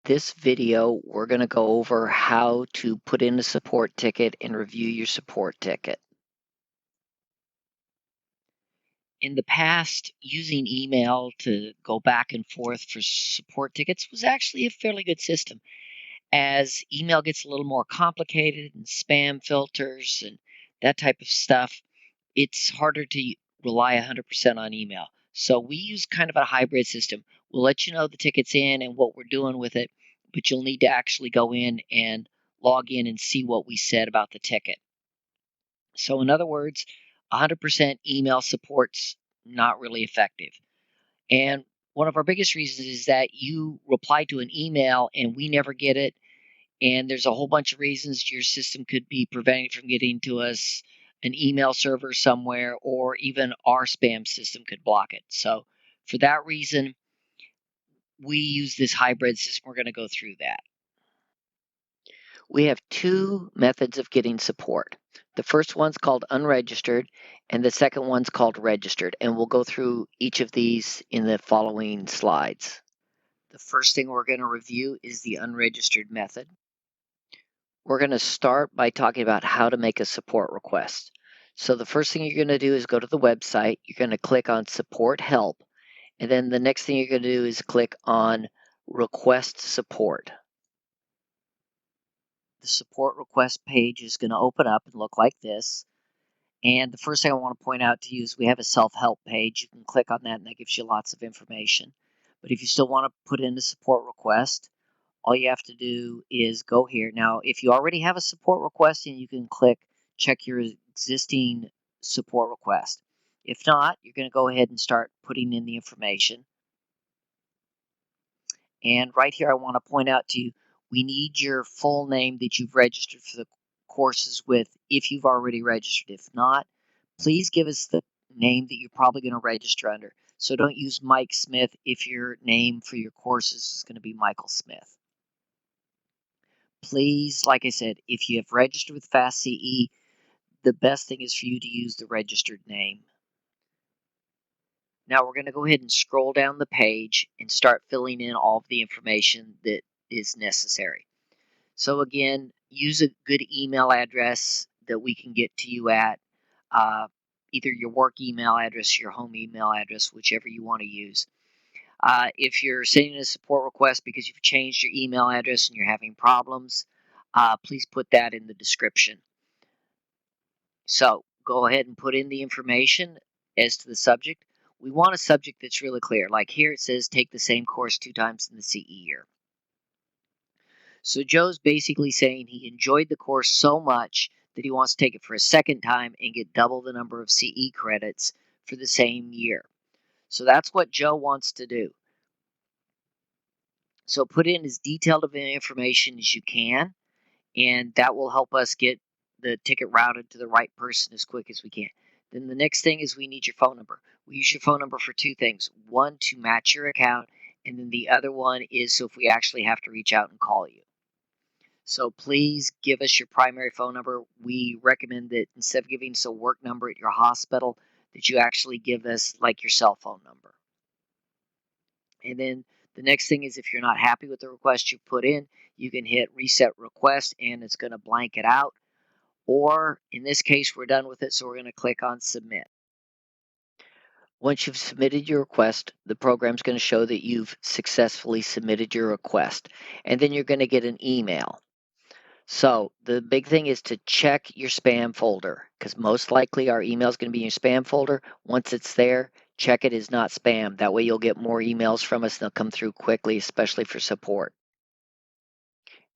This video, we're going to go over how to put in a support ticket and review your support ticket. In the past, using email to go back and forth for support tickets was actually a fairly good system. As email gets a little more complicated and spam filters and that type of stuff, it's harder to rely 100% on email. So we use kind of a hybrid system. We'll let you know the ticket's in and what we're doing with it, but you'll need to actually go in and log in and see what we said about the ticket. So in other words, 100% email support's not really effective. And one of our biggest reasons is that you reply to an email and we never get it. And there's a whole bunch of reasons your system could be preventing from getting to us. An email server somewhere, or even our spam system could block it. So for that reason, we use this hybrid system. We're going to go through that. We have two methods of getting support. The first one's called unregistered, and the second one's called registered. And we'll go through each of these in the following slides. The first thing we're going to review is the unregistered method. We're going to start by talking about how to make a support request. So the first thing you're going to do is go to the website. You're going to click on Support Help. And then the next thing you're going to do is click on Request Support. The support request page is going to open up and look like this. And the first thing I want to point out to you is we have a self-help page. You can click on that and that gives you lots of information. But if you still want to put in a support request, all you have to do is go here. Now, if you already have a support request, and you can click check your existing support request. If not, you're going to go ahead and start putting in the information. And right here, I want to point out to you, we need your full name that you've registered for the courses with if you've already registered. If not, please give us the name that you're probably going to register under. So don't use Mike Smith if your name for your courses is going to be Michael Smith. Please, like I said, if you have registered with FastCE, the best thing is for you to use the registered name. Now we're going to go ahead and scroll down the page and start filling in all of the information that is necessary. So again, use a good email address that we can get to you at, either your work email address, your home email address, whichever you want to use. If you're sending a support request because you've changed your email address and you're having problems, please put that in the description. So go ahead and put in the information as to the subject. We want a subject that's really clear. Like here it says, take the same course 2 times in the CE year. So Joe's basically saying he enjoyed the course so much that he wants to take it for a second time and get double the number of CE credits for the same year. So that's what Joe wants to do. So put in as detailed of information as you can, and that will help us get the ticket routed to the right person as quick as we can. Then the next thing is we need your phone number. We use your phone number for 2 things. One, to match your account, and then the other one is so if we actually have to reach out and call you. So please give us your primary phone number. We recommend that instead of giving us a work number at your hospital, that you actually give us like your cell phone number. And then the next thing is if you're not happy with the request you put in, you can hit reset request and it's going to blank it out. Or in this case, we're done with it, so we're going to click on submit. Once you've submitted your request, the program's going to show that you've successfully submitted your request. And then you're going to get an email. So the big thing is to check your spam folder because most likely our email is going to be in your spam folder. Once it's there, check it as not spam. That way you'll get more emails from us and they'll come through quickly, especially for support.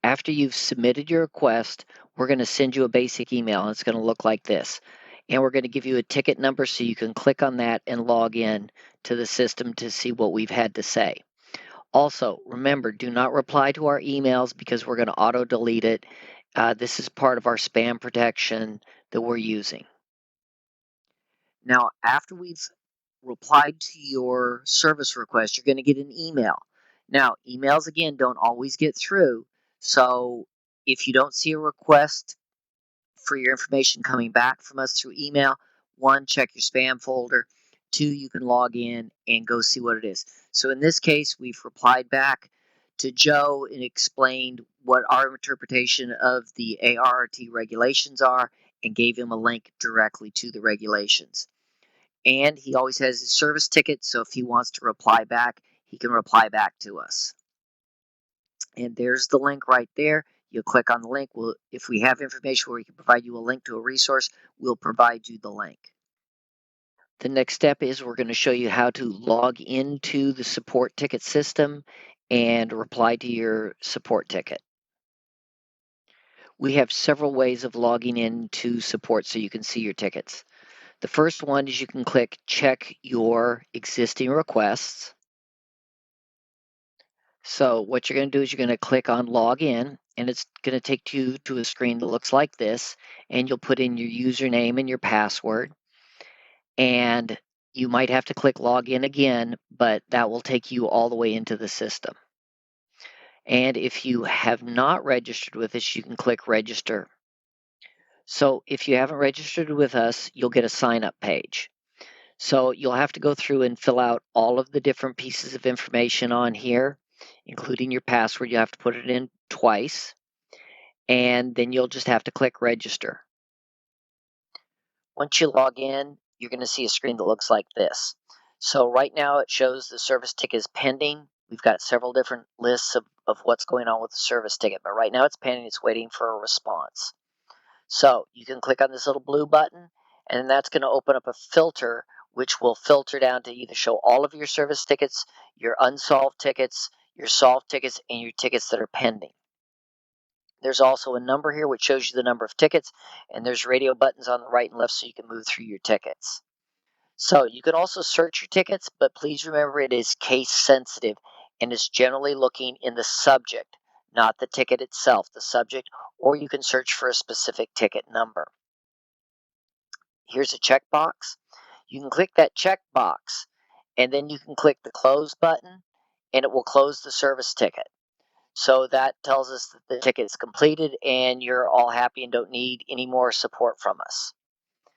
After you've submitted your request, we're going to send you a basic email and it's going to look like this. And we're going to give you a ticket number so you can click on that and log in to the system to see what we've had to say. Also, remember, do not reply to our emails because we're going to auto-delete it. This is part of our spam protection that we're using. Now, after we've replied to your service request, you're going to get an email. Now, emails, again, don't always get through. So if you don't see a request for your information coming back from us through email, 1, check your spam folder. 2, you can log in and go see what it is. So in this case, we've replied back to Joe and explained what our interpretation of the ARRT regulations are and gave him a link directly to the regulations. And he always has his service ticket, so if he wants to reply back, he can reply back to us. And there's the link right there. You'll click on the link. If we have information where we can provide you a link to a resource, we'll provide you the link. The next step is we're going to show you how to log into the support ticket system and reply to your support ticket. We have several ways of logging into support so you can see your tickets. The first one is you can click check your existing requests. So what you're going to do is you're going to click on log in, and it's going to take you to a screen that looks like this, and you'll put in your username and your password. And you might have to click log in again, but that will take you all the way into the system. And if you have not registered with us, you can click register. So if you haven't registered with us, you'll get a sign up page. So you'll have to go through and fill out all of the different pieces of information on here, including your password. You have to put it in twice, and then you'll just have to click register. Once you log in, you're going to see a screen that looks like this. So right now it shows the service ticket is pending. We've got several different lists of what's going on with the service ticket, but right now it's pending. It's waiting for a response. So you can click on this little blue button, and that's going to open up a filter which will filter down to either show all of your service tickets, your unsolved tickets, your solved tickets, and your tickets that are pending. There's also a number here which shows you the number of tickets, and there's radio buttons on the right and left so you can move through your tickets. So you can also search your tickets, but please remember it is case sensitive and is generally looking in the subject, not the ticket itself, the subject, or you can search for a specific ticket number. Here's a checkbox. You can click that checkbox, and then you can click the close button, and it will close the service ticket. So that tells us that the ticket is completed and you're all happy and don't need any more support from us.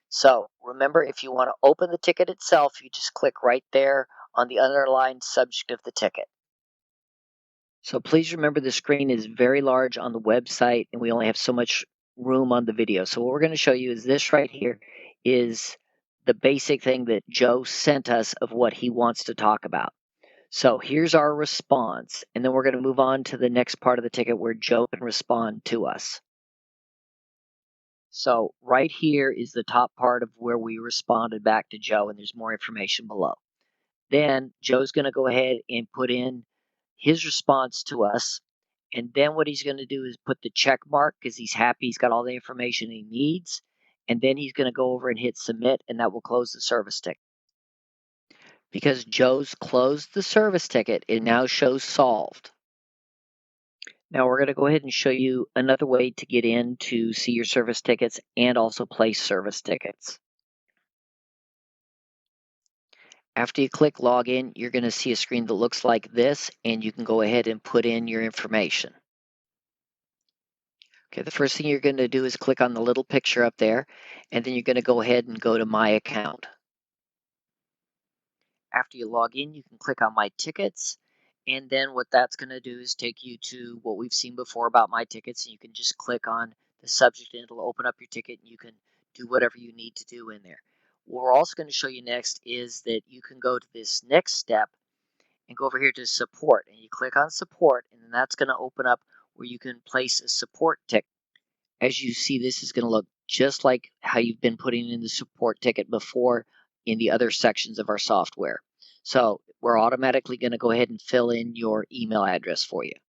So remember, if you want to open the ticket itself, you just click right there on the underlined subject of the ticket. So please remember the screen is very large on the website and we only have so much room on the video. So what we're going to show you is this right here is the basic thing that Joe sent us of what he wants to talk about. So here's our response, and then we're going to move on to the next part of the ticket where Joe can respond to us. So right here is the top part of where we responded back to Joe, and there's more information below. Then Joe's going to go ahead and put in his response to us, and then what he's going to do is put the check mark because he's happy he's got all the information he needs, and then he's going to go over and hit submit, and that will close the service ticket. Because Joe's closed the service ticket, it now shows solved. Now we're going to go ahead and show you another way to get in to see your service tickets and also place service tickets. After you click login, you're going to see a screen that looks like this, and you can go ahead and put in your information. Okay, the first thing you're going to do is click on the little picture up there, and then you're going to go ahead and go to My Account. After you log in, you can click on My Tickets, and then what that's going to do is take you to what we've seen before about My Tickets, and you can just click on the subject and it'll open up your ticket and you can do whatever you need to do in there. What we're also going to show you next is that you can go to this next step and go over here to Support, and you click on Support, and then that's going to open up where you can place a support ticket. As you see, this is going to look just like how you've been putting in the support ticket before in the other sections of our software. So we're automatically going to go ahead and fill in your email address for you.